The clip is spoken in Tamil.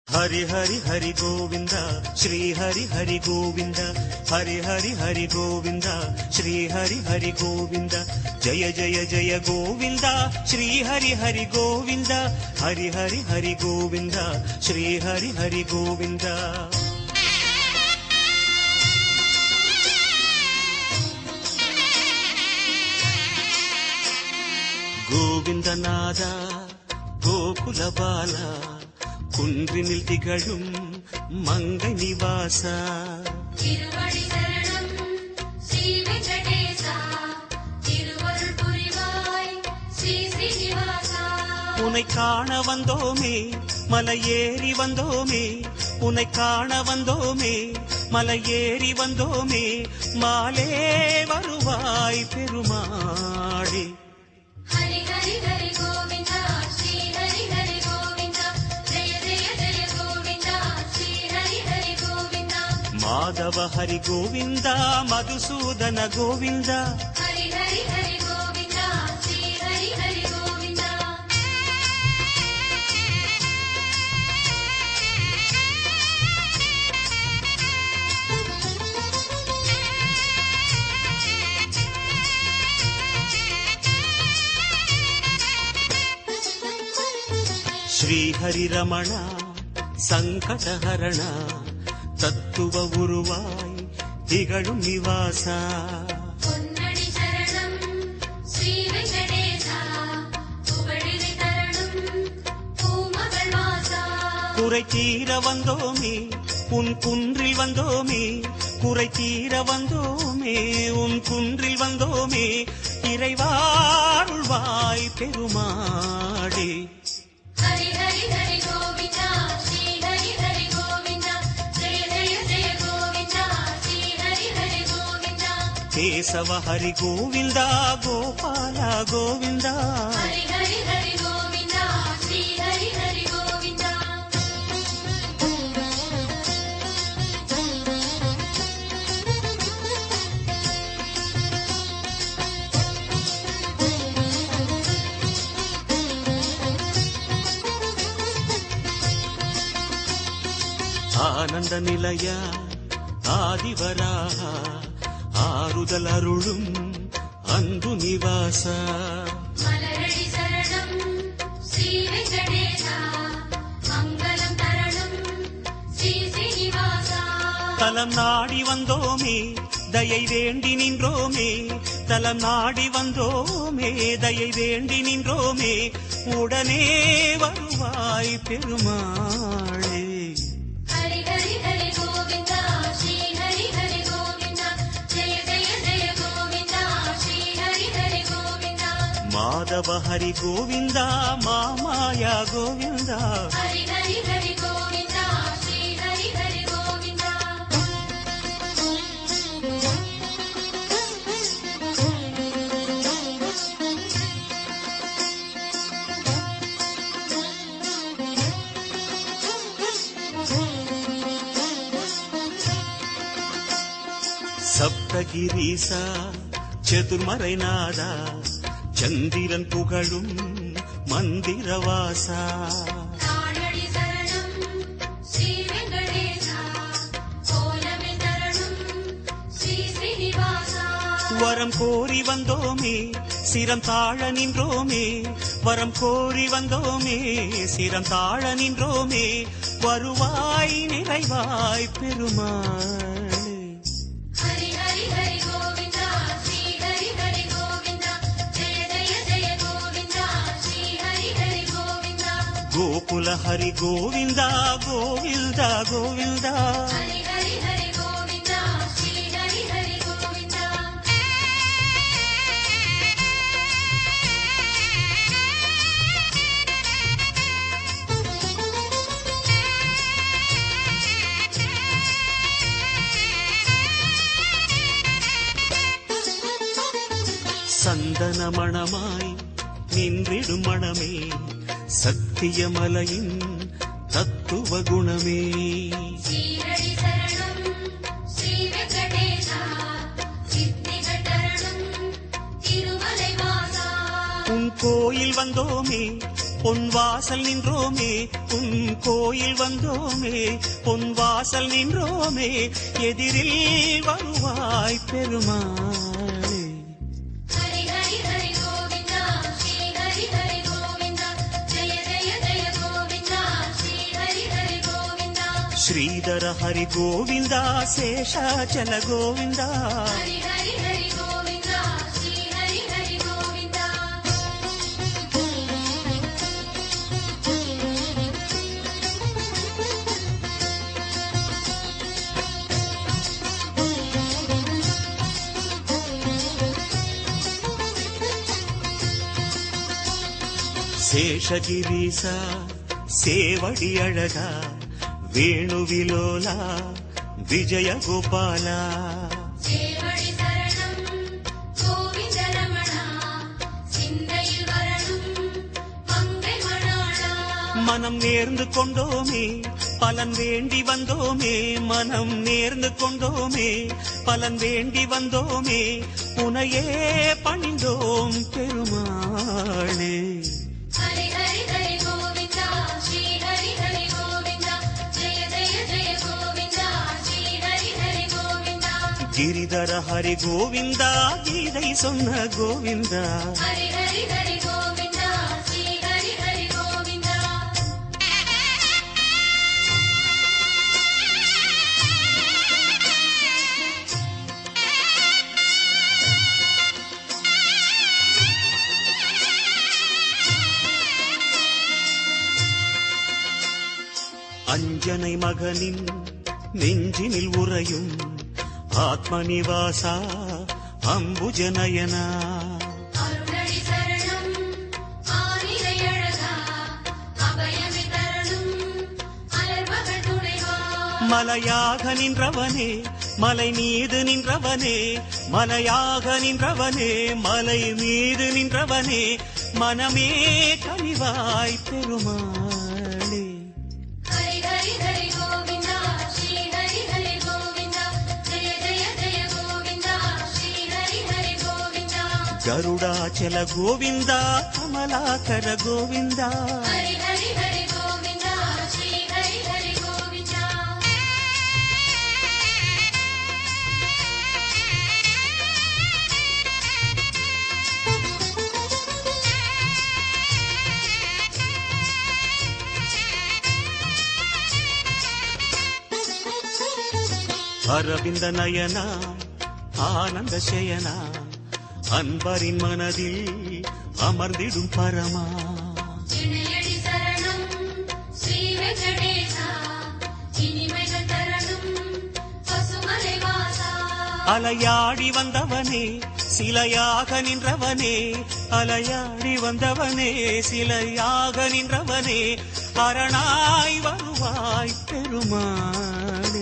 हरि हरि हरि गोविंद श्री हरि हरि गोविंद हरि हरि हरि गोविंद श्री हरि हरि गोविंद जय जय जय गोविंद श्री हरि हरि गोविंद हरि हरि हरि गोविंद श्री हरि हरि गोविंद गोविंद नादा गोकुल बाला குன்றினில் திகழும் மங்கை நிவாசா திருவடி சரணம் ஸ்ரீ வெங்கடேசா திருவருள் புரிவாய் ஸ்ரீ ஸ்ரீனிவாசா உன்னை காண வந்தோமே மலையேறி வந்தோமே உன்னை காண வந்தோமே மலையேறி வந்தோமே மாலே வருவாய் பெருமாளே ஹரி ஹரி ஹரி கோவிந்தா ஸ்ரீ ஹரி ஹரி கோவிந்தா ஜெய ஜெய ஜெய கோவிந்தா ஸ்ரீ ஹரி ஹரி கோவிந்தா மாதவ ஹரி கோவிந்தா மதுசூதன கோவிந்தா ஹரி ஹரி ஹரி கோவிந்தா ஸ்ரீ ஹரி ஹரி கோவிந்தா ஸ்ரீ ஹரி ரமண சங்கடஹரண தத்துவ உருவாய் திகழும் நிவாசா பொன்னடி சரணம் ஸ்ரீ வெங்கடேசா புகழினை தரணும் பூமகள் வாசா குறை தீர வந்தோமே உன் குன்றில் வந்தோமே குறை தீர வந்தோமே உன் குன்றில் வந்தோமே இறைவாருள்வாய் பெருமாளே ஹரி ஹரி ஹரி கோவிந்தா ஸ்ரீ ஹரி ஹரி கோவிந்தா ஜெய ஜெய ஜெய கோவிந்தா ஸ்ரீ ஹரி ஹரி கோவிந்தா கேசவ ஹரி கோவிந்தா கோபால கோவிந்தா ஹரி ஹரி ஹரி கோவிந்தா ஸ்ரீ ஹரி ஹரி கோவிந்தா ஆனந்த நிலைய ஆதிவராக ஆறுதல் அருளும் அன்பு நிவாசா மலரடி சரணம் ஸ்ரீ வெங்கடேசா மங்களம் தரணும் ஸ்ரீ ஸ்ரீனிவாசா தலம் நாடி வந்தோமே தயை வேண்டி நின்றோமே தலம் நாடி வந்தோமே தயை வேண்டி நின்றோமே உடனே வருவாய் பெருமாளே ஹரி ஹரி ஹரி கோவிந்தா ஸ்ரீ ஹரி ஹரி கோவிந்தா ஜெய ஜெய ஜெய கோவிந்தா ஸ்ரீ ஹரி ஹரி கோவிந்தா மாதவ ஹரி கோவிந்தா மாமாயா கோவிந்தா ஹரி ஹரி ஹரி கோவிந்தா ஸ்ரீ ஹரி ஹரி கோவிந்தா சப்தகிரீசா சதுர்மறைநாதா சந்திரன் புகழும் மந்திரவாசா தாழடி சரணம் ஸ்ரீ வெங்கடேசா கோலமே தரணும் ஸ்ரீ ஸ்ரீனிவாசா வரம் கோரி வந்தோமே சிரம் தாழ நின்றோமே வரம் கோரி வந்தோமே சிரம் தாழ நின்றோமே வருவாய் நிறைவாய் பெருமாளே ஹரி ஹரி ஹரி கோவிந்தா ஸ்ரீ ஹரி ஹரி கோவிந்தா ஜெய ஜெய ஜெய கோவிந்தா ஸ்ரீ ஹரி ஹரி கோவிந்தா கோகுல ஹரி கோவிந்தா கோவிந்தா கோவிந்தா ஹரி ஹரி ஹரி கோவிந்தா ஸ்ரீ ஹரி ஹரி கோவிந்தா சந்தன மணமாய் நின்றிடும் மணமே சத்தியமலையின் தத்துவ குணமே ஸ்ரீரடி சரணம் ஸ்ரீ வெங்கடேசா சித்திகள் தரணும் திருமலை வாசா உன் கோயில் வந்தோமே பொன் வாசல் நின்றோமே உன் கோயில் வந்தோமே பொன் வாசல் நின்றோமே எதிரில் வருவாய் பெருமாளே. ஹரி ஹரி ஹரி கோவிந்தா ஸ்ரீ ஹரி ஹரி கோவிந்தா ஜெய ஜெய ஜெய கோவிந்தா ஸ்ரீ ஹரி ஹரி கோவிந்தா. ஸ்ரீதர ஹரி கோவிந்தா சேஷாச்சல கோவிந்தா. ஹரி ஹரி ஹரி கோவிந்தா ஸ்ரீ ஹரி ஹரி கோவிந்தா. சேஷகிரீசா சேவடி அழகா வேணுவிலோலா விஜய கோபாலா. சேவடி சரணம் கோவிந்த ரமணா சிந்தையில் வரணும் மங்கை மணாளா. மனம் நேர்ந்து கொண்டோமே பலன் வேண்டி வந்தோமே மனம் நேர்ந்து கொண்டோமே பலன் வேண்டி வந்தோமே உனையே பணிந்தோம் பெருமாளே. ஹரி ஹரி ஹரி கோவிந்தா ஸ்ரீ ஹரி ஹரி கோவிந்தா ஜெய ஜெய ஜெய கோவிந்தா ஸ்ரீ ஹரி ஹரி கோவிந்தா. கிரிதர ஹரி கோவிந்தா கீதை சொன்ன கோவிந்தா. ஹரி ஹரி ஹரி கோவிந்தா ஸ்ரீ ஹரி ஹரி கோவிந்தா. அஞ்சனை மகனின் நெஞ்சினில் உறையும் ஆத்மநிவாசா அம்புஜநயனா. அருளடி சரணம் ஆனிலை அழகா அபயமே தரணும் அலர்மகள் துணைவா. மலையாக நின்றவனே மலை மீது நின்றவனே மலையாக நின்றவனே மலை மீது நின்றவனே மனமே கனிவாய் பெருமாளே. ஹரி ஹரி ஹரி கோவிந்தா ஸ்ரீ ஹரி ஹரி கோவிந்தா ஜெய ஜெய ஜெய கோவிந்தா ஸ்ரீ ஹரி ஹரி கோவிந்தா. கருடாச்சல கோவிந்தா கமலாகர கோவிந்தா. ஹரி ஹரி ஹரி கோவிந்தா ஸ்ரீ ஹரி ஹரி கோவிந்தா. அரவிந்த நயனா ஆனந்த சயனா அன்பரின் மனதில் அமர்ந்திடும் பரமா. இணையடி சரணம் ஸ்ரீ வெங்கடேசா இனிமைகள் தரணும் பசுமலை வாசா. அலையாடி வந்தவனே சிலையாக நின்றவனே அலையாடி வந்தவனே சிலையாக நின்றவனே அரணாய் வருவாய் பெருமாளே.